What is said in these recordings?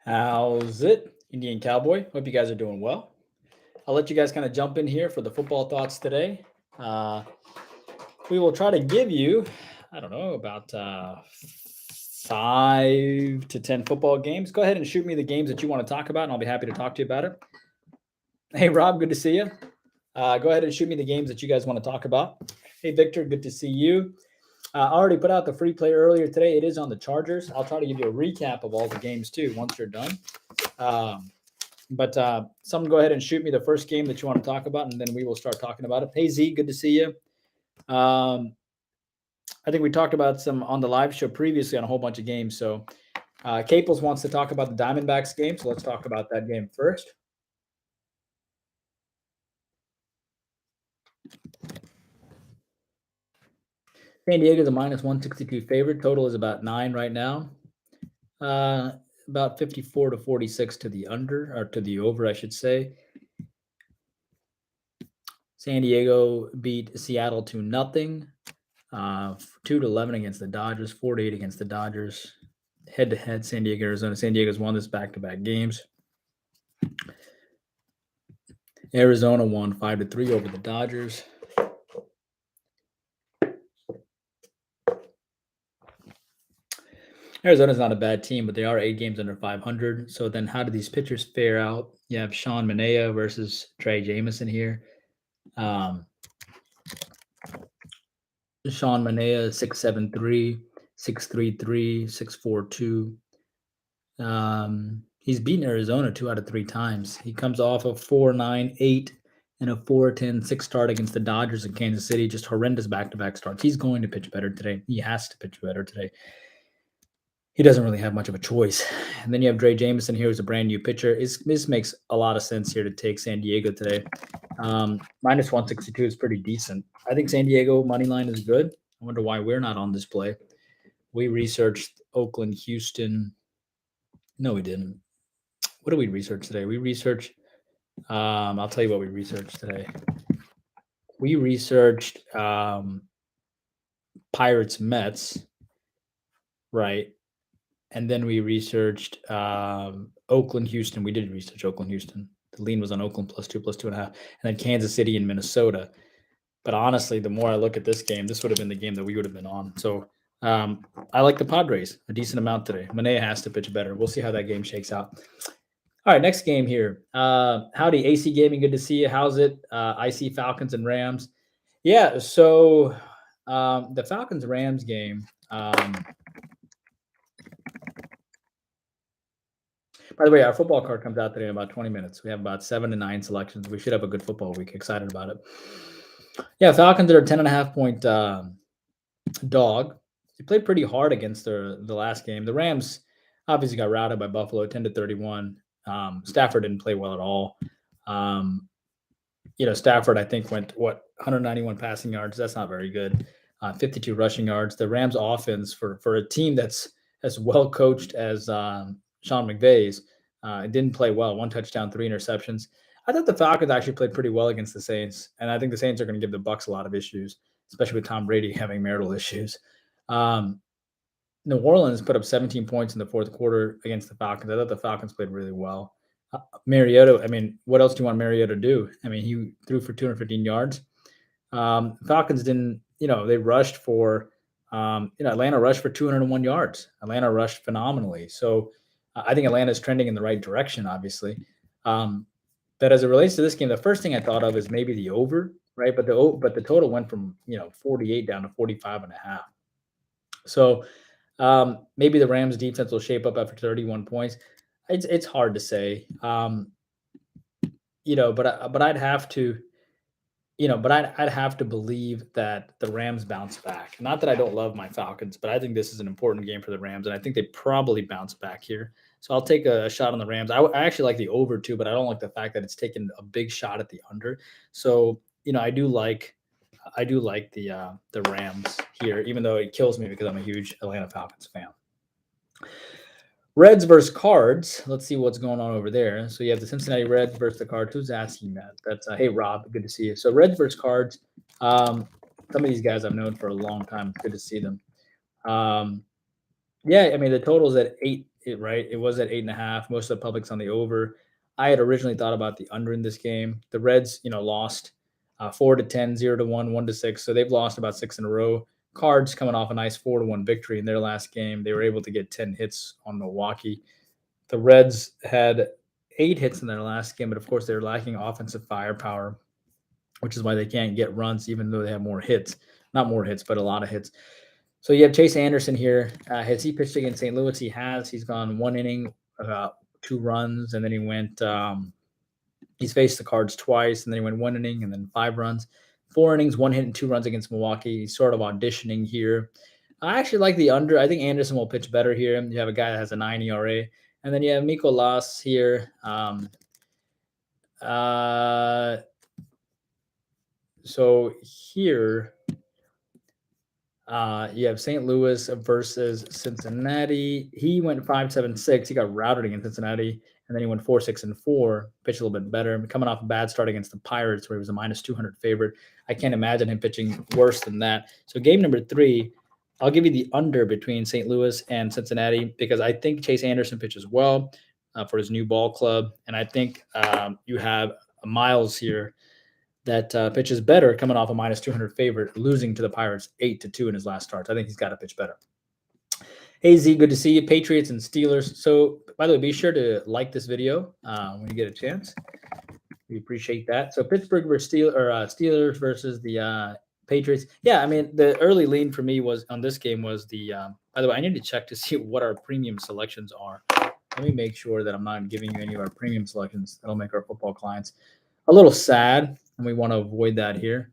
How's it, Indian Cowboy? Hope you guys are doing well. I'll let you guys kind of jump in here for the football thoughts today. Uh, we will try to give you, I don't know, about 5 to 10 football games. Go ahead and shoot me the games that you want to talk about, and I'll be happy to talk to you about it. Hey, Rob, good to see you. Go ahead and shoot me the games that you guys want to talk about. Hey, Victor, good to see you. I already put out the free play earlier today. It is on the Chargers. I'll try to give you a recap of all the games too once you're done. But someone go ahead and shoot me the first game that you want to talk about, and then we will start talking about it. Hey, Z, good to see you. I think we talked about some on the live show previously on a whole bunch of games. So Caples wants to talk about the Diamondbacks game, so let's talk about that game first. San Diego is a minus 162 favorite. Total is about 9 right now. About 54 to 46 to the under, or to the over, I should say. San Diego beat Seattle 2-0. 2-11 against the Dodgers, 4-8 against the Dodgers. Head-to-head, San Diego, Arizona. San Diego's won this back-to-back games. Arizona won 5-3 over the Dodgers. Arizona's not a bad team, but they are 8 games under 500. So then how do these pitchers fare out? You have Sean Manaea versus Trey Jameson here. Sean Manaea, 6.73, 6.33, 6.42. He's beaten Arizona 2 out of 3 times. He comes off a 4.98 and a 4.10 start against the Dodgers in Kansas City. Just horrendous back-to-back starts. He's going to pitch better today. He has to pitch better today. He doesn't really have much of a choice. And then you have Trey Jameson here, who's a brand new pitcher. This makes a lot of sense here to take San Diego today. Minus 162 is pretty decent. I think San Diego money line is good. I wonder why we're not on this play. We researched Oakland, Houston. No, we didn't. What did we research today? We researched. I'll tell you what we researched today. We researched Pirates, Mets, right? And then we researched Oakland, Houston. We did research Oakland, Houston. The lean was on Oakland +2, +2.5, and then Kansas City and Minnesota. But honestly, the more I look at this game, this would have been the game that we would have been on. So I like the Padres a decent amount today. Manaea has to pitch better. We'll see how that game shakes out. All right, next game here. Howdy, AC Gaming. Good to see you. How's it? I see Falcons and Rams. Yeah, so the Falcons-Rams game. By the way, our football card comes out today in about 20 minutes. We have about 7 to 9 selections. We should have a good football week. Excited about it. Yeah, Falcons are a 10.5-point dog. They played pretty hard against the last game. The Rams obviously got routed by Buffalo 10-31. Stafford didn't play well at all. Stafford, I think, went 191 passing yards. That's not very good. 52 rushing yards. The Rams offense for a team that's as well coached as Sean McVay's, it didn't play well. 1 touchdown, 3 interceptions. I thought the Falcons actually played pretty well against the Saints, and I think the Saints are going to give the Bucs a lot of issues, especially with Tom Brady having marital issues. New Orleans put up 17 points in the fourth quarter against the Falcons. I thought the Falcons played really well. Mariota, I mean, what else do you want Mariota to do? I mean, he threw for 215 yards. Falcons didn't, they rushed for, Atlanta rushed for 201 yards. Atlanta rushed phenomenally. So I think Atlanta is trending in the right direction, obviously. But as it relates to this game, the first thing I thought of is maybe the over, right? But the total went from 48 down to 45.5. So maybe the Rams defense will shape up after 31 points. It's hard to say, but I'd have to. I'd have to believe that the Rams bounce back. Not that I don't love my Falcons, but I think this is an important game for the Rams, and I think they probably bounce back here. So I'll take a shot on the Rams. I actually like the over too, but I don't like the fact that it's taken a big shot at the under. So I do like the Rams here, even though it kills me because I'm a huge Atlanta Falcons fan. Reds versus Cards. Let's see what's going on over there. So you have the Cincinnati Reds versus the Cards. Who's asking that? That's hey Rob, good to see you. So Reds versus Cards. Some of these guys I've known for a long time. Good to see them. Yeah, I mean, the total's at 8, right? It was at 8.5. Most of the public's on the over. I had originally thought about the under in this game. The Reds, lost 4 to 10, 0 to 1, 1 to 6. So they've lost about 6 in a row. Cards coming off a nice 4 to 1 victory in their last game. They were able to get 10 hits on Milwaukee. The Reds had 8 hits in their last game, but of course they're lacking offensive firepower, which is why they can't get runs, even though they have more hits. Not more hits, but a lot of hits. So you have Chase Anderson here. Has he pitched against St. Louis? He has. He's gone 1 inning, 2 runs, and then he went. He's faced the Cards twice, and then he went 1 inning and then 5 runs. 4 innings, 1 hit, and 2 runs against Milwaukee. He's sort of auditioning here. I actually like the under. I think Anderson will pitch better here. You have a guy that has a 9 ERA, and then you have Miko Las here. So here you have St. Louis versus Cincinnati. He went 5-7-6. He got routed against Cincinnati, and then he went 4-6-4. Pitched a little bit better. Coming off a bad start against the Pirates, where he was a -200 favorite. I can't imagine him pitching worse than that. So game number 3, I'll give you the under between St. Louis and Cincinnati because I think Chase Anderson pitches well for his new ball club, and I think you have Miles here that pitches better coming off a -200 favorite, losing to the Pirates 8-2 in his last starts. I think he's got to pitch better. Hey Z, good to see you. Patriots and Steelers. So, by the way, be sure to like this video when you get a chance. We appreciate that. So, Pittsburgh versus Steelers versus the Patriots. Yeah, I mean, the early lean for me was on this game was the. By the way, I need to check to see what our premium selections are. Let me make sure that I'm not giving you any of our premium selections. That'll make our football clients a little sad, and we want to avoid that here.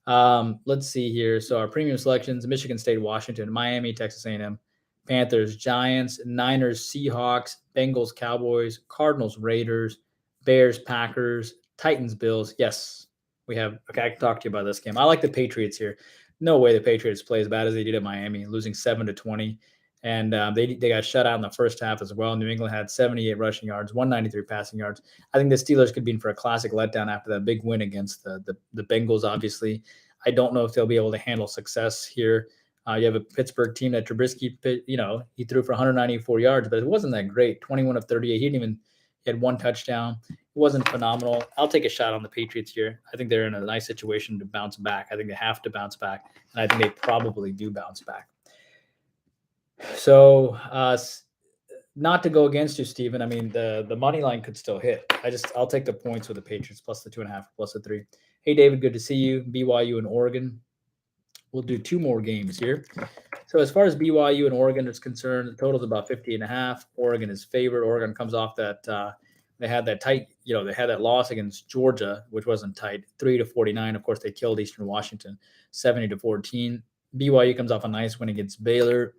Let's see here. So our premium selections: Michigan State, Washington, Miami, Texas A&M, Panthers, Giants, Niners, Seahawks, Bengals, Cowboys, Cardinals, Raiders, Bears, Packers, Titans, Bills. Yes, we have. Okay, I can talk to you about this game. I like the Patriots here. No way the Patriots play as bad as they did at Miami, losing 7-20. And they got shut out in the first half as well. New England had 78 rushing yards, 193 passing yards. I think the Steelers could be in for a classic letdown after that big win against the Bengals, obviously. I don't know if they'll be able to handle success here. You have a Pittsburgh team that Trubisky, he threw for 194 yards, but it wasn't that great. 21 of 38. He had 1 touchdown. It wasn't phenomenal. I'll take a shot on the Patriots here. I think they're in a nice situation to bounce back. I think they have to bounce back, and I think they probably do bounce back. So, not to go against you, Steven. I mean, the money line could still hit. I'll take the points with the Patriots plus the 2.5, plus the 3. Hey, David, good to see you. BYU and Oregon. We'll do 2 more games here. So as far as BYU and Oregon is concerned, the total is about 50.5. Oregon is favored. Oregon comes off that they had that tight, they had that loss against Georgia, which wasn't tight, 3-49. Of course, they killed Eastern Washington, 70-14. BYU comes off a nice win against Baylor,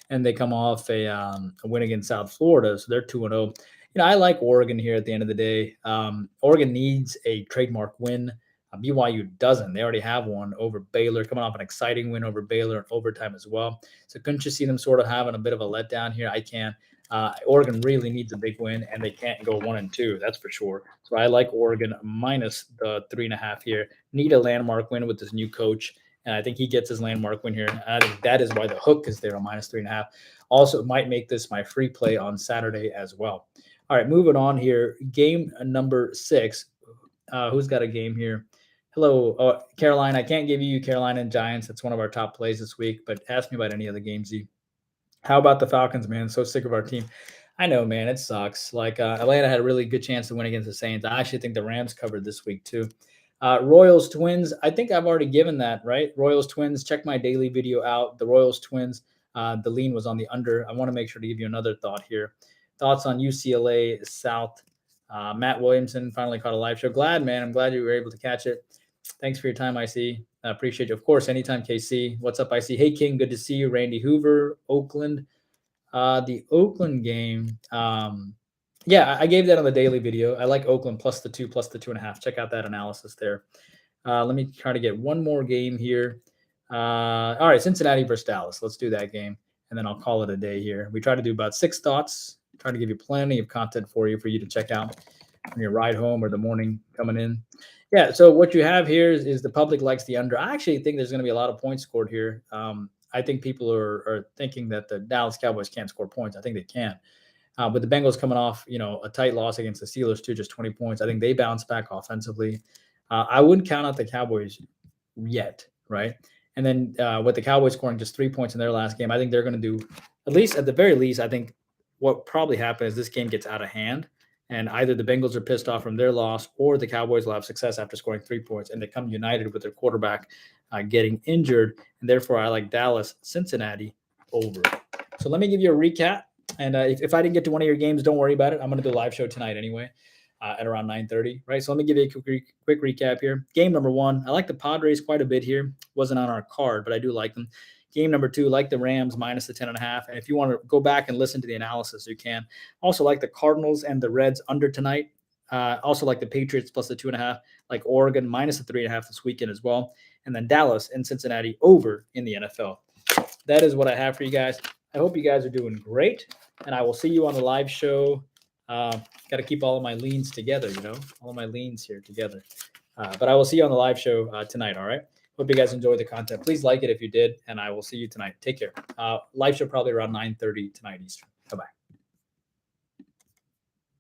and they come off a win against South Florida, so they're 2-0. I like Oregon here at the end of the day. Oregon needs a trademark win. BYU doesn't. They already have one over Baylor, coming off an exciting win over Baylor in overtime as well. So couldn't you see them sort of having a bit of a letdown here? I can. Oregon really needs a big win, and they can't go 1-2. That's for sure. So I like Oregon minus the 3.5 here. Need a landmark win with this new coach, and I think he gets his landmark win here. And I think that is why the hook is there on minus 3.5. Also, it might make this my free play on Saturday as well. All right, moving on here. Game number 6. Who's got a game here? Hello, Caroline. I can't give you Carolina and Giants. That's one of our top plays this week, but ask me about any other games. How about the Falcons, man? So sick of our team. I know, man. It sucks. Like Atlanta had a really good chance to win against the Saints. I actually think the Rams covered this week too. Royals Twins. I think I've already given that, right? Royals Twins. Check my daily video out. The Royals Twins. The lean was on the under. I want to make sure to give you another thought here. Thoughts on UCLA South. Matt Williamson finally caught a live show. Glad, man. I'm glad you were able to catch it. Thanks for your time, IC. I appreciate you. Of course, anytime, KC. What's up, IC? Hey, King. Good to see you. Randy Hoover, Oakland. The Oakland game. Yeah, I gave that on the daily video. I like Oakland plus the 2, plus the 2.5. Check out that analysis there. Let me try to get one more game here. All right, Cincinnati versus Dallas. Let's do that game, and then I'll call it a day here. We try to do about 6 thoughts. Try to give you plenty of content for you to check out on your ride home or the morning coming in. Yeah, so what you have here is the public likes the under. I actually think there's going to be a lot of points scored here. I think people are thinking that the Dallas Cowboys can't score points. I think they can. But the Bengals coming off, a tight loss against the Steelers too, just 20 points. I think they bounce back offensively. I wouldn't count out the Cowboys yet, right? And then with the Cowboys scoring just 3 points in their last game, I think they're going to do, at least at the very least, I think what probably happened is this game gets out of hand, and either the Bengals are pissed off from their loss, or the Cowboys will have success after scoring 3 points, and they come united with their quarterback getting injured, and therefore I like Dallas, Cincinnati over. So let me give you a recap. And if I didn't get to one of your games, don't worry about it. I'm going to do a live show tonight anyway at around 9:30, right? So let me give you a quick recap here. Game number 1, I like the Padres quite a bit here. Wasn't on our card, but I do like them. Game number 2, like the Rams minus the 10.5. And if you want to go back and listen to the analysis, you can. Also like the Cardinals and the Reds under tonight. Also like the Patriots plus the 2.5. Like Oregon minus the 3.5 this weekend as well. And then Dallas and Cincinnati over in the NFL. That is what I have for you guys. I hope you guys are doing great, and I will see you on the live show. Got to keep all of my leans together, all of my leans here together. But I will see you on the live show tonight, all right? Hope you guys enjoy the content. Please like it if you did, and I will see you tonight. Take care. Live show probably around 9:30 tonight Eastern. Bye-bye.